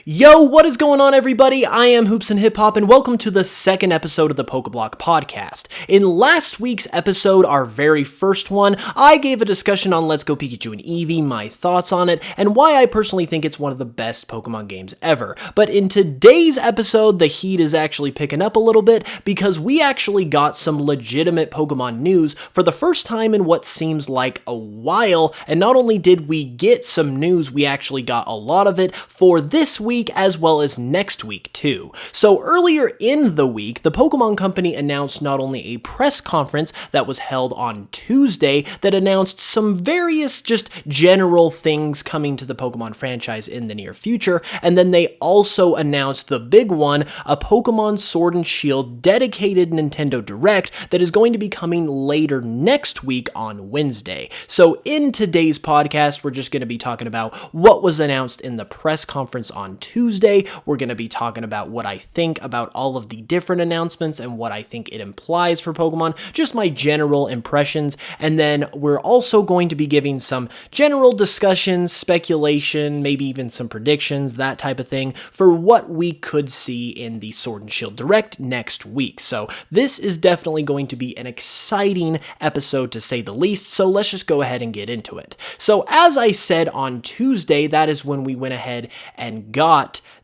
Yo, what is going on, everybody? I am Hoops and Hip Hop, and welcome to the second episode of the Pokeblock Podcast. In last week's episode, our very first one, I gave a discussion on Let's Go Pikachu and Eevee, my thoughts on it, and why I personally think it's one of the best Pokemon games ever. But in today's episode, the heat is actually picking up a little bit because we actually got some legitimate Pokemon news for the first time in what seems like a while, and not only did we get some news, we actually got a lot of it for this week as well as next week too. So earlier in the week, the Pokemon Company announced not only a press conference that was held on Tuesday that announced some various just general things coming to the Pokemon franchise in the near future, and then they also announced the big one, a Pokemon Sword and Shield dedicated Nintendo Direct that is going to be coming later next week on Wednesday. So in today's podcast, we're just going to be talking about what was announced in the press conference on Tuesday. We're going to be talking about what I think about all of the different announcements and what I think it implies for Pokemon, just my general impressions, and then we're also going to be giving some general discussions, speculation, maybe even some predictions, that type of thing, for what we could see in the Sword and Shield Direct next week. So this is definitely going to be an exciting episode to say the least, so let's just go ahead and get into it. So as I said on Tuesday, that is when we went ahead and got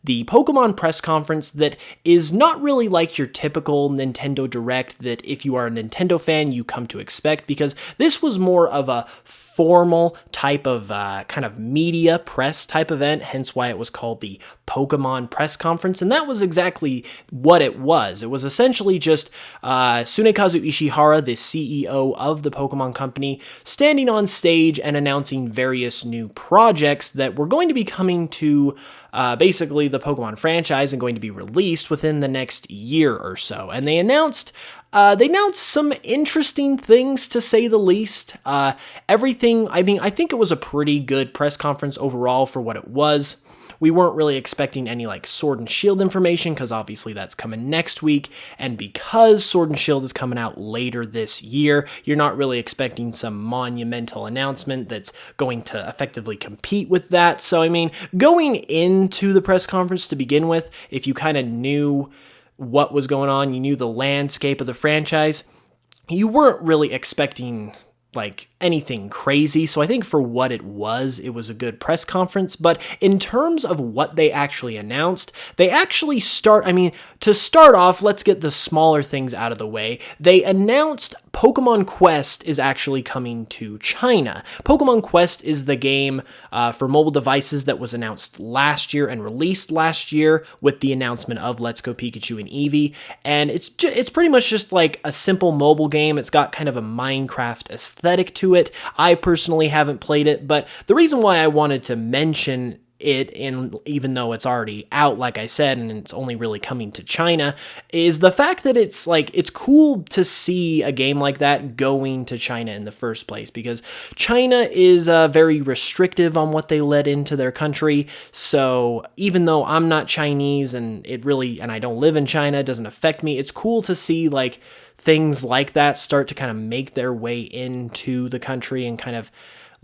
the Pokemon press conference that is not really like your typical Nintendo Direct that if you are a Nintendo fan, you come to expect, because this was more of a formal type of kind of media press type event, hence why it was called the Pokemon press conference, and that was exactly what it was. It was essentially just Tsunekazu Ishihara, the CEO of the Pokemon Company, standing on stage and announcing various new projects that were going to be coming to basically the Pokemon franchise and going to be released within the next year or so. And they announced some interesting things, to say the least. I think it was a pretty good press conference overall for what it was. We weren't really expecting any like Sword and Shield information because obviously that's coming next week, and because Sword and Shield is coming out later this year, you're not really expecting some monumental announcement that's going to effectively compete with that. So I mean, going into the press conference to begin with, if you kind of knew what was going on, you knew the landscape of the franchise, you weren't really expecting like anything crazy. So I think for what it was a good press conference. But in terms of what they actually announced, to start off, let's get the smaller things out of the way. They announced Pokemon Quest is actually coming to China. Pokemon Quest is the game for mobile devices that was announced last year and released last year with the announcement of Let's Go Pikachu and Eevee. And it's pretty much just like a simple mobile game. It's got kind of a Minecraft aesthetic to it. I personally haven't played it, but the reason why I wanted to mention it, and even though it's already out, like I said, and it's only really coming to China, is the fact that it's cool to see a game like that going to China in the first place, because China is very restrictive on what they let into their country. So even though I'm not Chinese and I don't live in China, it doesn't affect me. It's cool to see like things like that start to kind of make their way into the country and kind of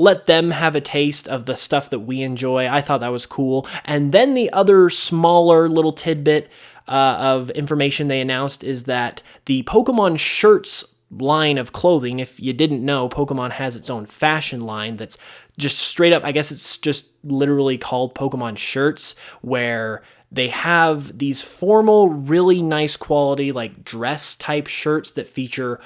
let them have a taste of the stuff that we enjoy. I thought that was cool. And then the other smaller little tidbit of information they announced is that the Pokemon shirts line of clothing, if you didn't know, Pokemon has its own fashion line that's just straight up, I guess it's just literally called Pokemon shirts, where they have these formal, really nice quality, like dress type shirts that feature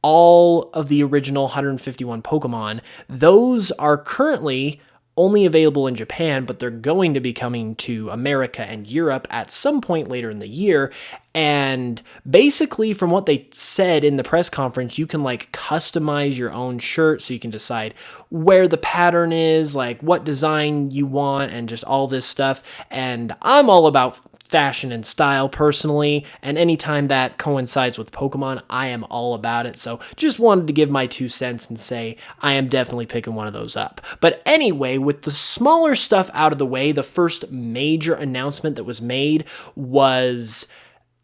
all of the original 151 Pokemon. Those are currently only available in Japan, but they're going to be coming to America and Europe at some point later in the year. And basically, from what they said in the press conference, you can like customize your own shirt, so you can decide where the pattern is, like what design you want, and just all this stuff. And I'm all about fashion and style personally, and anytime that coincides with Pokemon, I am all about it. So just wanted to give my 2 cents and say I am definitely picking one of those up. But anyway, with the smaller stuff out of the way, the first major announcement that was made was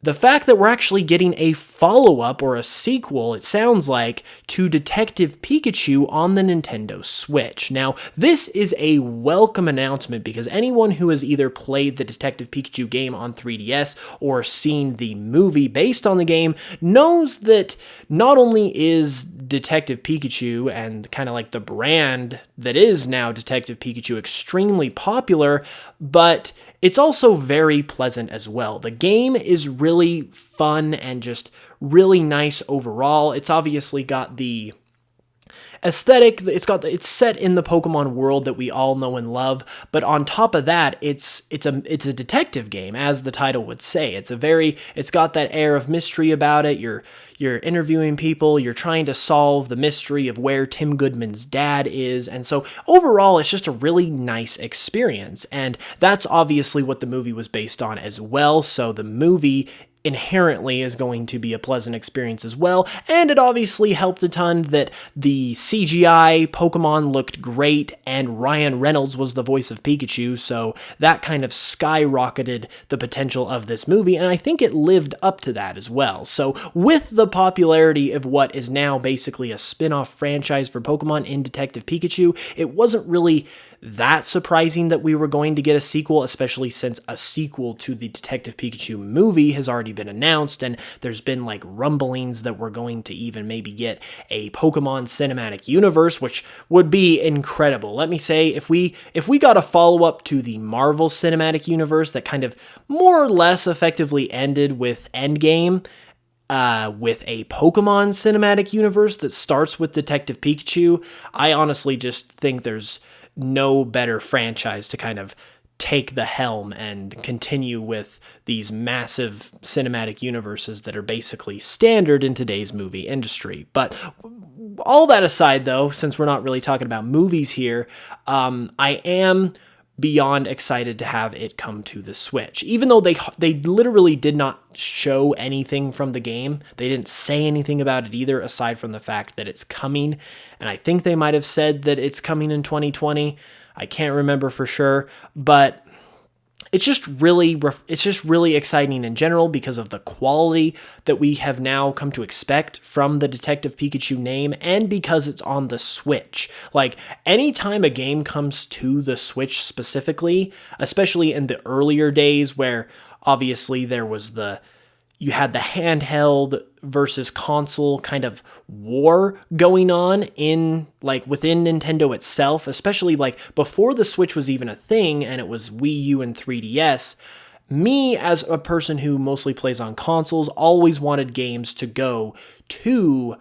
the fact that we're actually getting a follow-up or a sequel, it sounds like, to Detective Pikachu on the Nintendo Switch. Now, this is a welcome announcement because anyone who has either played the Detective Pikachu game on 3DS or seen the movie based on the game knows that not only is Detective Pikachu and kind of like the brand that is now Detective Pikachu extremely popular, but it's also very pleasant as well. The game is really fun and just really nice overall. It's obviously got the aesthetic, it's set in the Pokemon world that we all know and love, but on top of that, it's a detective game, as the title would say. It's got that air of mystery about it. You're interviewing people, you're trying to solve the mystery of where Tim Goodman's dad is, and so overall, it's just a really nice experience, and that's obviously what the movie was based on as well, so the movie inherently is going to be a pleasant experience as well, and it obviously helped a ton that the CGI Pokemon looked great and Ryan Reynolds was the voice of Pikachu, so that kind of skyrocketed the potential of this movie, and I think it lived up to that as well. So with the popularity of what is now basically a spin-off franchise for Pokemon in Detective Pikachu, it wasn't really that surprising that we were going to get a sequel, especially since a sequel to the Detective Pikachu movie has already been announced, and there's been like rumblings that we're going to even maybe get a Pokemon cinematic universe, which would be incredible. Let me say, if we got a follow-up to the Marvel cinematic universe that kind of more or less effectively ended with Endgame, with a Pokemon cinematic universe that starts with Detective Pikachu, I honestly just think there's no better franchise to kind of take the helm and continue with these massive cinematic universes that are basically standard in today's movie industry. But all that aside, though, since we're not really talking about movies here, I am beyond excited to have it come to the Switch. Even though they literally did not show anything from the game, they didn't say anything about it either, aside from the fact that it's coming, and I think they might have said that it's coming in 2020. I can't remember for sure, but it's just really exciting in general because of the quality that we have now come to expect from the Detective Pikachu name, and because it's on the Switch. Like, anytime a game comes to the Switch specifically, especially in the earlier days where obviously you had the handheld versus console kind of war going on in like within Nintendo itself, especially like before the Switch was even a thing and it was Wii U and 3DS. Me, as a person who mostly plays on consoles, always wanted games to go to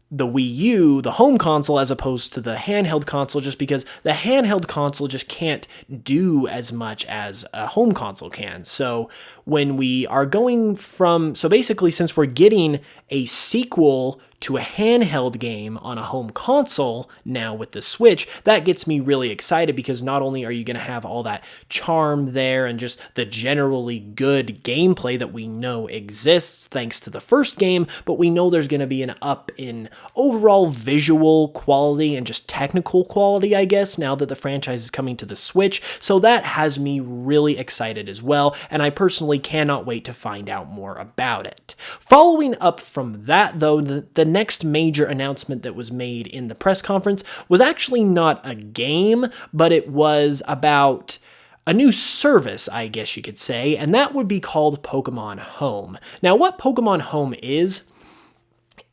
the Wii U, the home console, as opposed to the handheld console, just because the handheld console just can't do as much as a home console can. So when we are so basically, since we're getting a sequel to a handheld game on a home console now with the Switch, that gets me really excited because not only are you going to have all that charm there and just the generally good gameplay that we know exists thanks to the first game, but we know there's going to be an up in overall visual quality and just technical quality, I guess, now that the franchise is coming to the Switch. So that has me really excited as well, and I personally cannot wait to find out more about it. Following up from that, though, the next major announcement that was made in the press conference was actually not a game, but it was about a new service, I guess you could say, and that would be called Pokemon Home. Now, what Pokemon Home is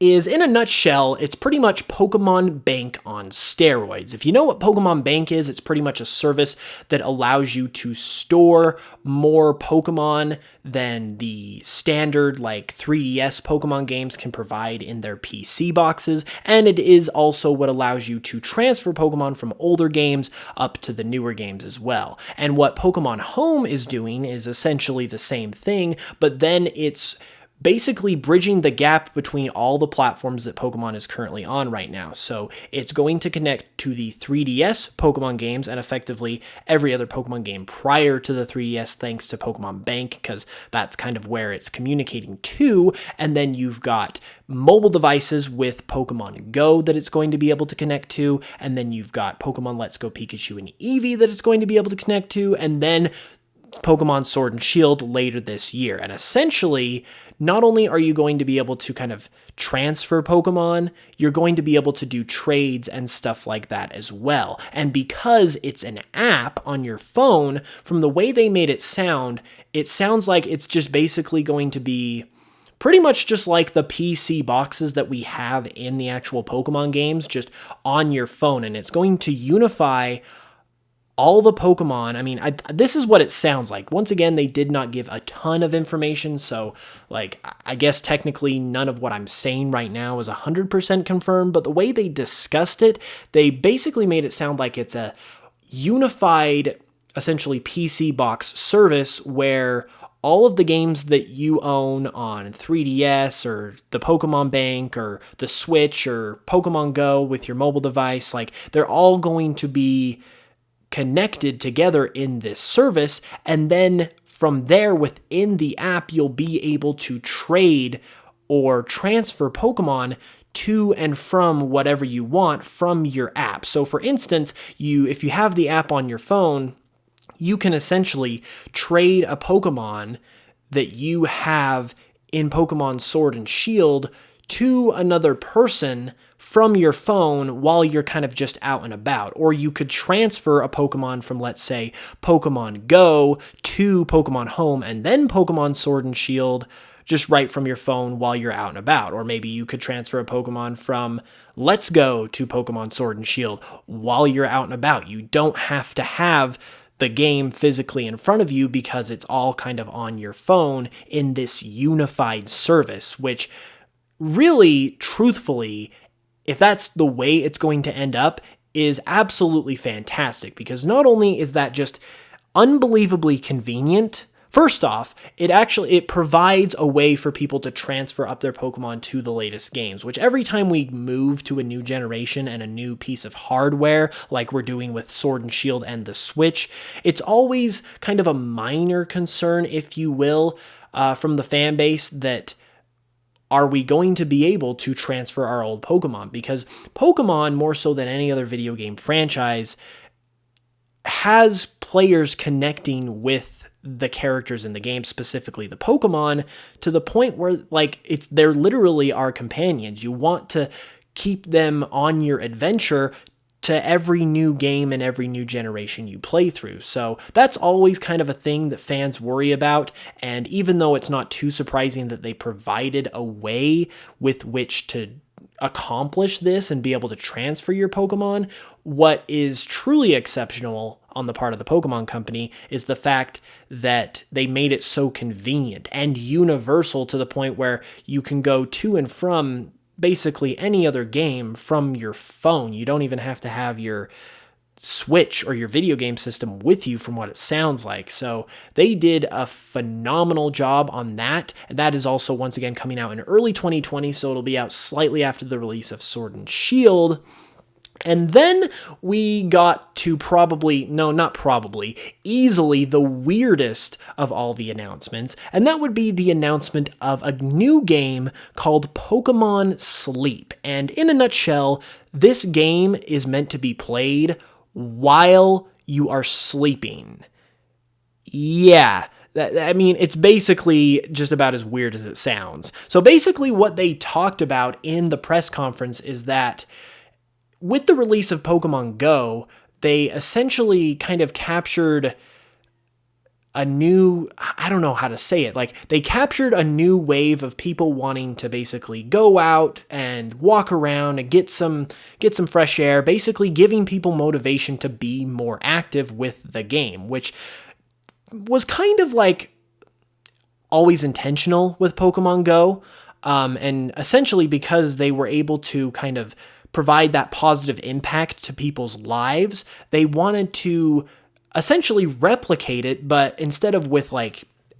in a nutshell, it's pretty much Pokemon Bank on steroids. If you know what Pokemon Bank is, it's pretty much a service that allows you to store more Pokemon than the standard like 3DS Pokemon games can provide in their PC boxes, and it is also what allows you to transfer Pokemon from older games up to the newer games as well. And what Pokemon Home is doing is essentially the same thing, but then it's basically bridging the gap between all the platforms that Pokemon is currently on right now. So it's going to connect to the 3DS Pokemon games and effectively every other Pokemon game prior to the 3DS thanks to Pokemon Bank, because that's kind of where it's communicating to. And then you've got mobile devices with Pokemon Go that it's going to be able to connect to, and then you've got Pokemon Let's Go Pikachu and Eevee that it's going to be able to connect to, and then Pokemon Sword and Shield later this year. And essentially, not only are you going to be able to kind of transfer Pokemon, you're going to be able to do trades and stuff like that as well. And because it's an app on your phone, from the way they made it sounds like it's just basically going to be pretty much just like the PC boxes that we have in the actual Pokemon games, just on your phone. And it's going to unify all the Pokemon. I mean, this is what it sounds like. Once again, they did not give a ton of information, so I guess technically none of what I'm saying right now is 100% confirmed, but the way they discussed it, they basically made it sound like it's a unified, essentially PC box service where all of the games that you own on 3DS or the Pokemon Bank or the Switch or Pokemon Go with your mobile device, they're all going to be connected together in this service, and then from there within the app you'll be able to trade or transfer Pokemon to and from whatever you want from your app. So for instance, if you have the app on your phone, you can essentially trade a Pokemon that you have in Pokemon Sword and Shield to another person from your phone while you're kind of just out and about. Or you could transfer a Pokemon from, let's say, Pokemon Go to Pokemon Home and then Pokemon Sword and Shield just right from your phone while you're out and about. Or maybe you could transfer a Pokemon from Let's Go to Pokemon Sword and Shield while you're out and about. You don't have to have the game physically in front of you because it's all kind of on your phone in this unified service, which really, truthfully, if that's the way it's going to end up, is absolutely fantastic, because not only is that just unbelievably convenient, first off, it provides a way for people to transfer up their Pokemon to the latest games, which every time we move to a new generation and a new piece of hardware, like we're doing with Sword and Shield and the Switch, it's always kind of a minor concern, if you will, from the fan base that are we going to be able to transfer our old Pokemon? Because Pokemon, more so than any other video game franchise, has players connecting with the characters in the game, specifically the Pokemon, to the point where they're literally our companions. You want to keep them on your adventure to every new game and every new generation you play through. So that's always kind of a thing that fans worry about, and even though it's not too surprising that they provided a way with which to accomplish this and be able to transfer your Pokemon, what is truly exceptional on the part of the Pokemon Company is the fact that they made it so convenient and universal to the point where you can go to and from basically any other game from your phone. You don't even have to have your Switch or your video game system with you, from what it sounds like. So they did a phenomenal job on that. And that is also, once again, coming out in early 2020, so it'll be out slightly after the release of Sword and Shield. And then we got to easily the weirdest of all the announcements, and that would be the announcement of a new game called Pokemon Sleep. And in a nutshell, this game is meant to be played while you are sleeping. Yeah. It's basically just about as weird as it sounds. So basically what they talked about in the press conference is that with the release of Pokemon Go, they essentially kind of captured a new, I don't know how to say it, they captured a new wave of people wanting to basically go out and walk around and get some fresh air, basically giving people motivation to be more active with the game, which was kind of always intentional with Pokemon Go, and essentially because they were able to kind of provide that positive impact to people's lives, they wanted to essentially replicate it, but instead of with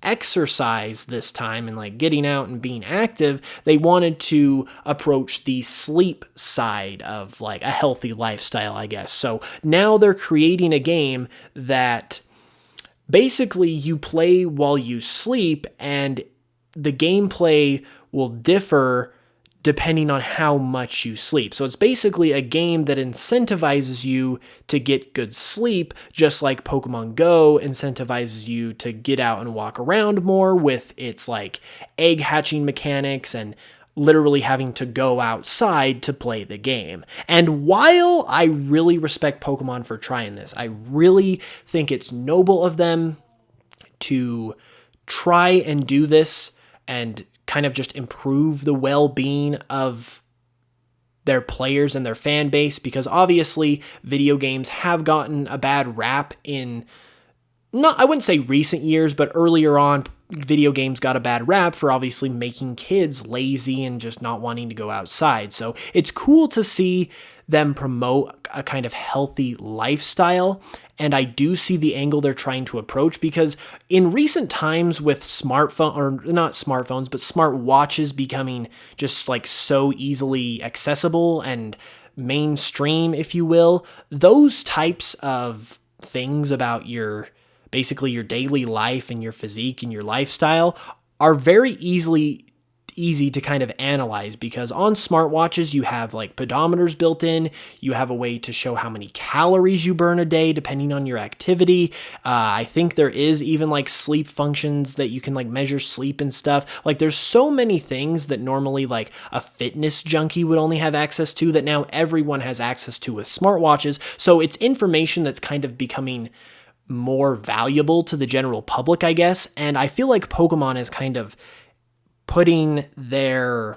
exercise this time and getting out and being active, they wanted to approach the sleep side of a healthy lifestyle, I guess. So now they're creating a game that basically you play while you sleep, and the gameplay will differ depending on how much you sleep. So it's basically a game that incentivizes you to get good sleep, just like Pokemon Go incentivizes you to get out and walk around more with its like egg hatching mechanics and literally having to go outside to play the game. And while I really respect Pokemon for trying this, I really think it's noble of them to try and do this and kind of just improve the well-being of their players and their fan base, because obviously video games have gotten a bad rap in, not, I wouldn't say recent years, but earlier on, video games got a bad rap for obviously making kids lazy and just not wanting to go outside. So it's cool to see them promote a kind of healthy lifestyle. And I do see the angle they're trying to approach, because in recent times with smart watches becoming just like so easily accessible and mainstream, if you will, those types of things about basically your daily life and your physique and your lifestyle are very easy to kind of analyze, because on smartwatches you have like pedometers built in, you have a way to show how many calories you burn a day depending on your activity. I think there is even like sleep functions that you can like measure sleep and stuff. Like there's so many things that normally like a fitness junkie would only have access to that now everyone has access to with smartwatches. So it's information that's kind of becoming more valuable to the general public, I guess. And I feel like Pokemon is kind of they're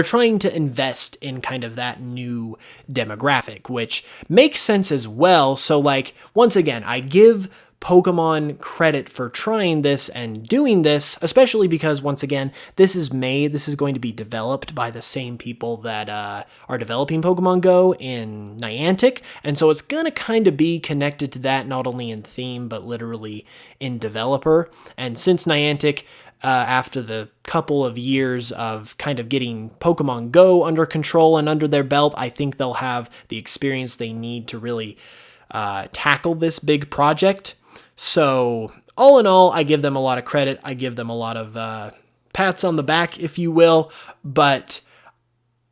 trying to invest in kind of that new demographic, which makes sense as well. So like, once again, I give Pokemon credit for trying this and doing this, especially because, once again, this is going to be developed by the same people that are developing Pokemon Go in Niantic, and so it's going to kind of be connected to that, not only in theme, but literally in developer. And since Niantic, after the couple of years of kind of getting Pokemon Go under control and under their belt, I think they'll have the experience they need to really tackle this big project. So all in all, I give them a lot of credit. I give them a lot of pats on the back, if you will, but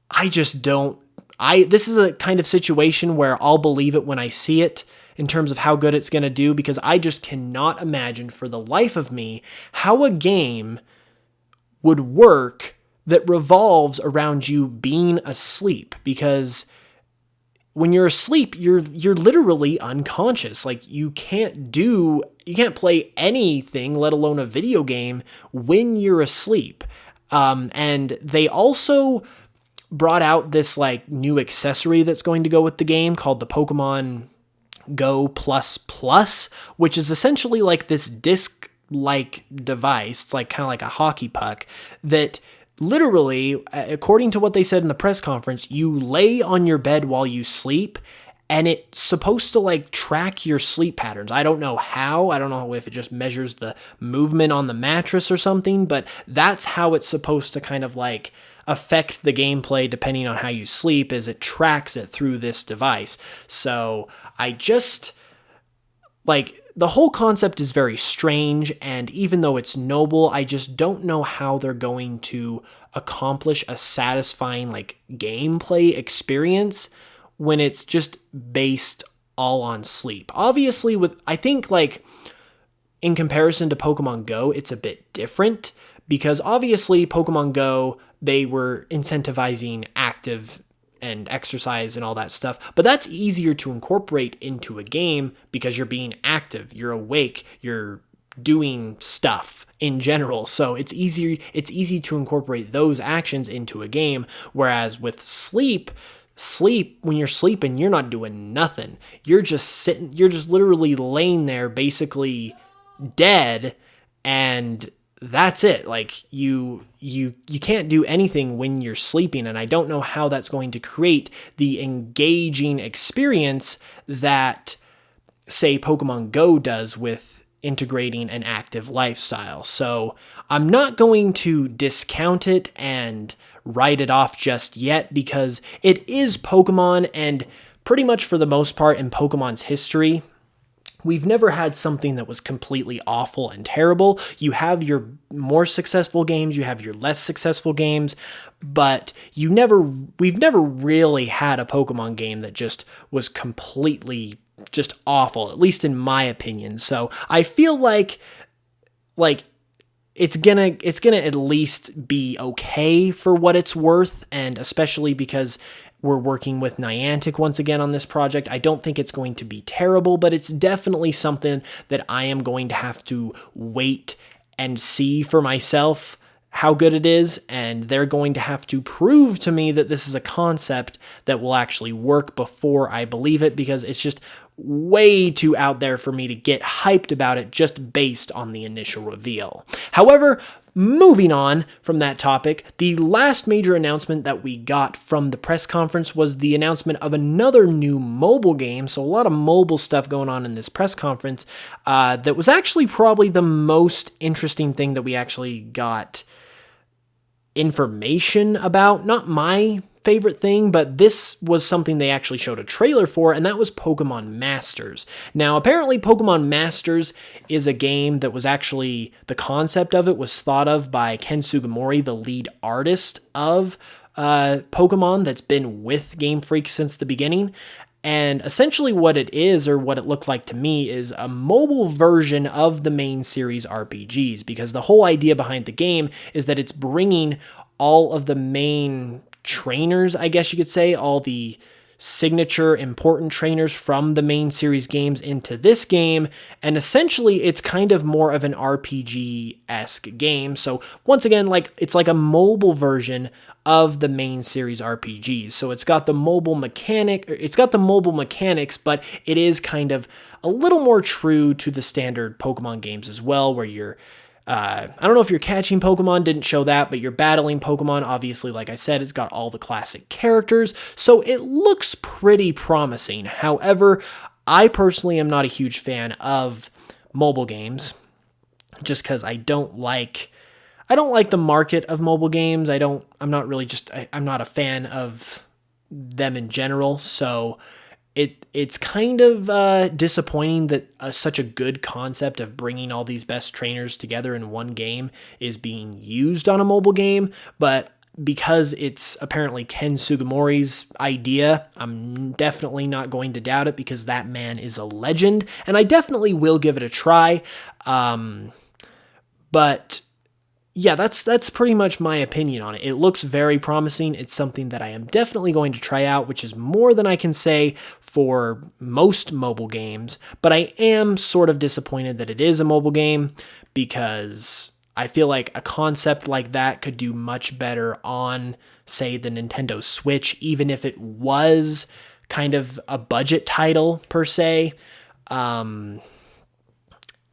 I just don't. This is a kind of situation where I'll believe it when I see it in terms of how good it's going to do, because I just cannot imagine for the life of me how a game would work that revolves around you being asleep, because when you're asleep, you're literally unconscious. Like you can't play anything, let alone a video game, when you're asleep. And they also brought out this like new accessory that's going to go with the game called the Pokemon Go Plus, which is essentially like this disc-like device. It's like kind of like a hockey puck that literally, according to what they said in the press conference, you lay on your bed while you sleep, and it's supposed to like track your sleep patterns. I don't know how. I don't know if it just measures the movement on the mattress or something, but that's how it's supposed to kind of like affect the gameplay depending on how you sleep, is it tracks it through this device. So I just, like, the whole concept is very strange, and even though it's noble, I just don't know how they're going to accomplish a satisfying like gameplay experience when it's just based all on sleep. Obviously, I think like in comparison to Pokemon Go, it's a bit different, because obviously Pokemon Go, they were incentivizing active and exercise and all that stuff, but that's easier to incorporate into a game because you're being active, you're awake, you're doing stuff in general. So it's easy to incorporate those actions into a game, whereas with sleep, when you're sleeping, you're not doing nothing. You're just literally laying there basically dead, and that's it. Like you can't do anything when you're sleeping, and I don't know how that's going to create the engaging experience that, say, Pokemon Go does with integrating an active lifestyle. So I'm not going to discount it and write it off just yet, because it is Pokemon, and pretty much for the most part in Pokemon's history, we've never had something that was completely awful and terrible. You have your more successful games, you have your less successful games, but we've never really had a Pokemon game that just was completely just awful, at least in my opinion. So I feel like it's gonna at least be okay for what it's worth, and especially because we're working with Niantic once again on this project. I don't think it's going to be terrible, but it's definitely something that I am going to have to wait and see for myself how good it is, and they're going to have to prove to me that this is a concept that will actually work before I believe it, because it's just way too out there for me to get hyped about it just based on the initial reveal. However, moving on from that topic, the last major announcement that we got from the press conference was the announcement of another new mobile game. So a lot of mobile stuff going on in this press conference. That was actually probably the most interesting thing that we actually got information about. Not my favorite thing, but this was something they actually showed a trailer for, and that was Pokemon Masters. Now, apparently Pokemon Masters is a game that was actually, the concept of it was thought of by Ken Sugimori, the lead artist of Pokemon that's been with Game Freak since the beginning. And essentially what it is, or what it looked like to me, is a mobile version of the main series RPGs, because the whole idea behind the game is that it's bringing all of the main trainers, I guess you could say, all the signature important trainers from the main series games into this game, and essentially it's kind of more of an RPG-esque game. So once again, it's like a mobile version of the main series RPGs. So it's got the mobile mechanics, but it is kind of a little more true to the standard Pokemon games as well, where you're I don't know if you're catching Pokemon, didn't show that, but you're battling Pokemon. Obviously, like I said, it's got all the classic characters, so it looks pretty promising. However, I personally am not a huge fan of mobile games, just because I don't like the market of mobile games. I'm not a fan of them in general, so it's kind of disappointing that such a good concept of bringing all these best trainers together in one game is being used on a mobile game, but because it's apparently Ken Sugimori's idea, I'm definitely not going to doubt it, because that man is a legend, and I definitely will give it a try. But yeah, that's pretty much my opinion on it. It looks very promising. It's something that I am definitely going to try out, which is more than I can say for most mobile games. But I am sort of disappointed that it is a mobile game, because I feel like a concept like that could do much better on, say, the Nintendo Switch, even if it was kind of a budget title per se.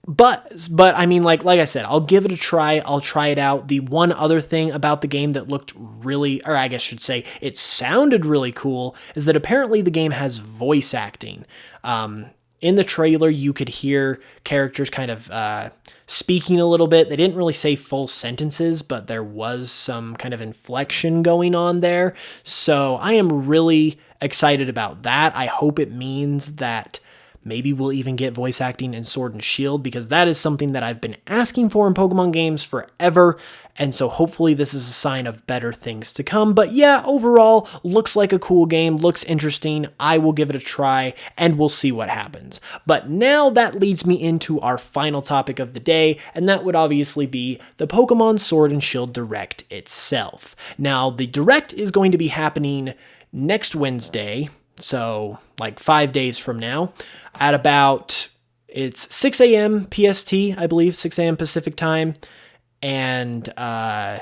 But I mean, like I said, I'll give it a try. I'll try it out. The one other thing about the game that looked really, or I guess I should say it sounded really cool, is that apparently the game has voice acting. In the trailer, you could hear characters kind of speaking a little bit. They didn't really say full sentences, but there was some kind of inflection going on there. So I am really excited about that. I hope it means that maybe we'll even get voice acting in Sword and Shield, because that is something that I've been asking for in Pokemon games forever, and so hopefully this is a sign of better things to come. But yeah, overall, looks like a cool game, looks interesting. I will give it a try, and we'll see what happens. But now that leads me into our final topic of the day, and that would obviously be the Pokemon Sword and Shield Direct itself. Now, the Direct is going to be happening next Wednesday, so like 5 days from now, at about, it's 6 a.m. PST, I believe, 6 a.m. Pacific time, and 9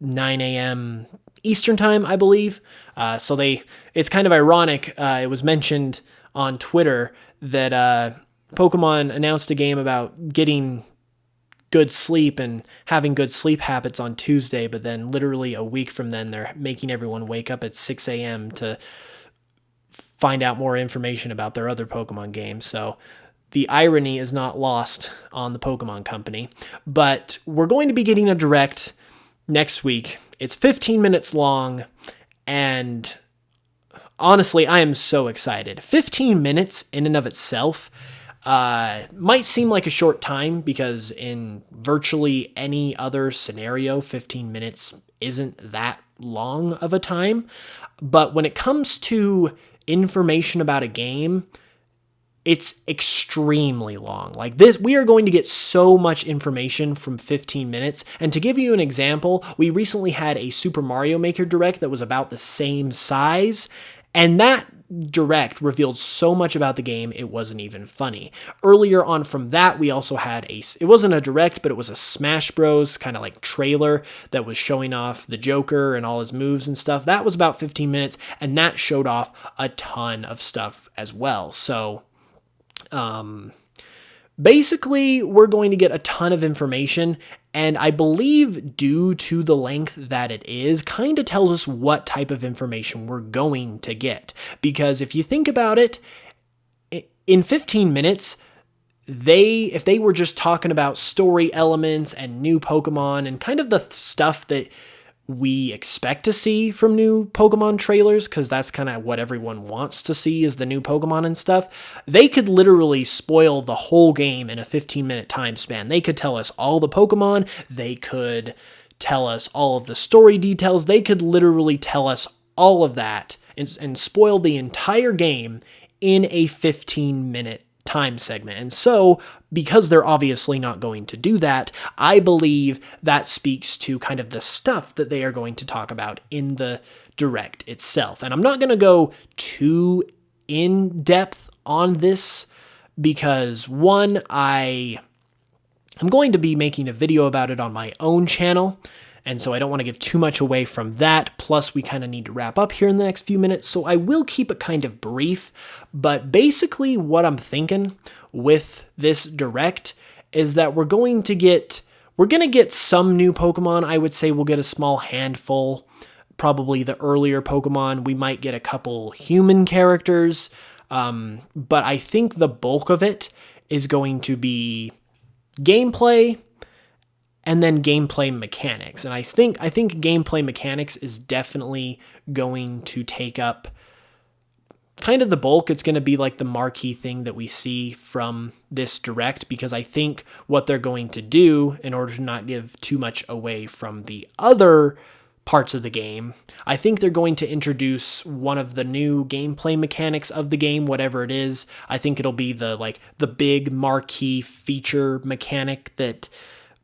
a.m. Eastern time, I believe. So it's kind of ironic. It was mentioned on Twitter that Pokemon announced a game about getting good sleep and having good sleep habits on Tuesday, but then literally a week from then, they're making everyone wake up at 6 a.m. to find out more information about their other Pokemon games. So the irony is not lost on the Pokemon Company. But we're going to be getting a Direct next week. It's 15 minutes long, and honestly, I am so excited. 15 minutes in and of itself, Might seem like a short time because in virtually any other scenario, 15 minutes isn't that long of a time. But when it comes to information about a game, it's extremely long. Like this, we are going to get so much information from 15 minutes. And to give you an example, we recently had a Super Mario Maker Direct that was about the same size, and that Direct revealed so much about the game, it wasn't even funny. Earlier on from that, we also had it wasn't a Direct, but it was a Smash Bros. Kind of like trailer that was showing off the Joker and all his moves and stuff. That was about 15 minutes, and that showed off a ton of stuff as well. So, basically, we're going to get a ton of information, and I believe due to the length that it is, kind of tells us what type of information we're going to get. Because if you think about it, in 15 minutes, if they were just talking about story elements and new Pokemon and kind of the stuff that we expect to see from new Pokemon trailers, because that's kind of what everyone wants to see is the new Pokemon and stuff, they could literally spoil the whole game in a 15-minute time span. They could tell us all the Pokemon, they could tell us all of the story details, they could literally tell us all of that and spoil the entire game in a 15-minute time segment. And so, because they're obviously not going to do that, I believe that speaks to kind of the stuff that they are going to talk about in the Direct itself. And I'm not going to go too in depth on this because one, I'm going to be making a video about it on my own channel, and so I don't want to give too much away from that. Plus, we kind of need to wrap up here in the next few minutes, so I will keep it kind of brief. But basically, what I'm thinking with this Direct is that we're going to get some new Pokemon. I would say we'll get a small handful, probably the earlier Pokemon. We might get a couple human characters, but I think the bulk of it is going to be gameplay, and then gameplay mechanics. And I think gameplay mechanics is definitely going to take up kind of the bulk. It's going to be like the marquee thing that we see from this Direct, because I think what they're going to do, in order to not give too much away from the other parts of the game, I think they're going to introduce one of the new gameplay mechanics of the game, whatever it is. I think it'll be the big marquee feature mechanic that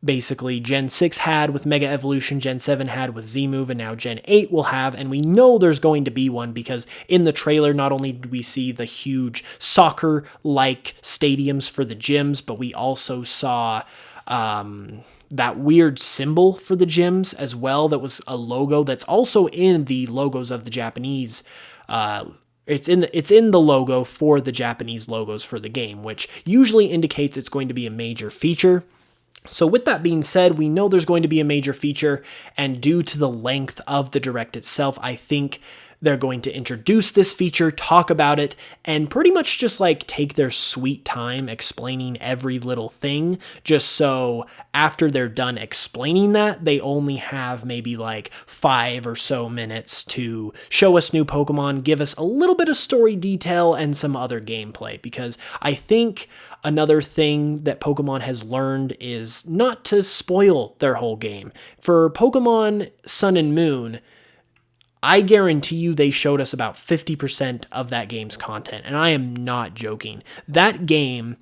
basically Gen 6 had with Mega Evolution, Gen 7 had with Z-Move, and now Gen 8 will have, and we know there's going to be one because in the trailer, not only did we see the huge soccer-like stadiums for the gyms, but we also saw that weird symbol for the gyms as well that was a logo that's also in the logos of the Japanese It's in the logo for the Japanese logos for the game, which usually indicates it's going to be a major feature. So with that being said, we know there's going to be a major feature, and due to the length of the Direct itself, I think they're going to introduce this feature, talk about it, and pretty much just take their sweet time explaining every little thing, just so after they're done explaining that, they only have maybe 5 or so minutes to show us new Pokemon, give us a little bit of story detail, and some other gameplay, because I think another thing that Pokemon has learned is not to spoil their whole game. For Pokemon Sun and Moon, I guarantee you they showed us about 50% of that game's content, and I am not joking. That game,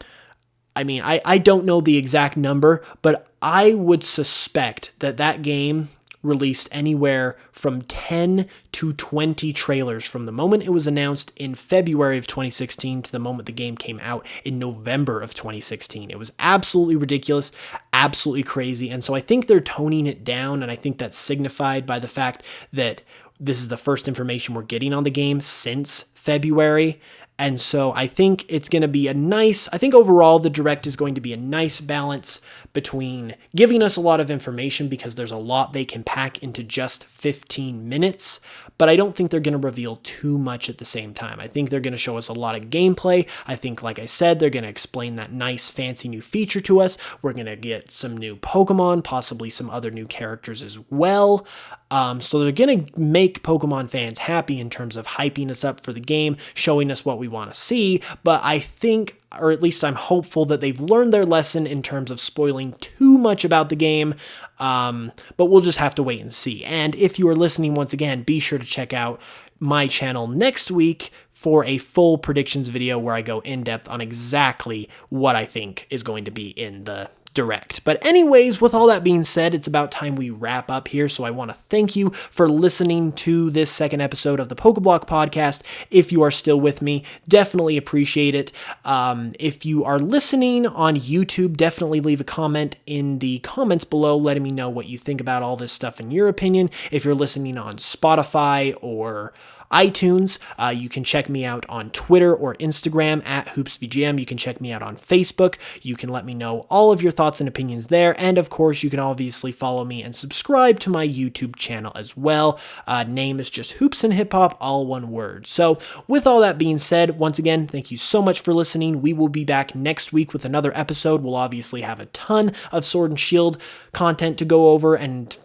I don't know the exact number, but I would suspect that game released anywhere from 10 to 20 trailers from the moment it was announced in February of 2016 to the moment the game came out in November of 2016. It was absolutely ridiculous, absolutely crazy, and so I think they're toning it down, and I think that's signified by the fact that this is the first information we're getting on the game since February. And so I think it's going to be I think overall the Direct is going to be a nice balance between giving us a lot of information, because there's a lot they can pack into just 15 minutes, but I don't think they're going to reveal too much at the same time. I think they're going to show us a lot of gameplay. I think, like I said, they're going to explain that nice fancy new feature to us. We're going to get some new Pokemon, possibly some other new characters as well. So they're going to make Pokemon fans happy in terms of hyping us up for the game, showing us what we we want to see, but I think, or at least I'm hopeful, that they've learned their lesson in terms of spoiling too much about the game, but we'll just have to wait and see. And if you are listening once again, be sure to check out my channel next week for a full predictions video where I go in depth on exactly what I think is going to be in the Direct. But anyways, with all that being said, it's about time we wrap up here, so I want to thank you for listening to this second episode of the Pokeblock Podcast. If you are still with me, definitely appreciate it. If you are listening on YouTube, definitely leave a comment in the comments below letting me know what you think about all this stuff in your opinion. If you're listening on Spotify or iTunes, you can check me out on Twitter or Instagram at HoopsVGM. You can check me out on Facebook. You can let me know all of your thoughts and opinions there. And of course, you can obviously follow me and subscribe to my YouTube channel as well. Name is just Hoops and Hip Hop, all one word. So with all that being said, once again, thank you so much for listening. We will be back next week with another episode. We'll obviously have a ton of Sword and Shield content to go over and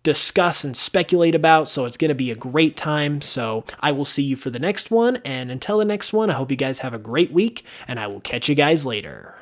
discuss and speculate about, so it's going to be a great time. So I will see you for the next one, and until the next one, I hope you guys have a great week, and I will catch you guys later.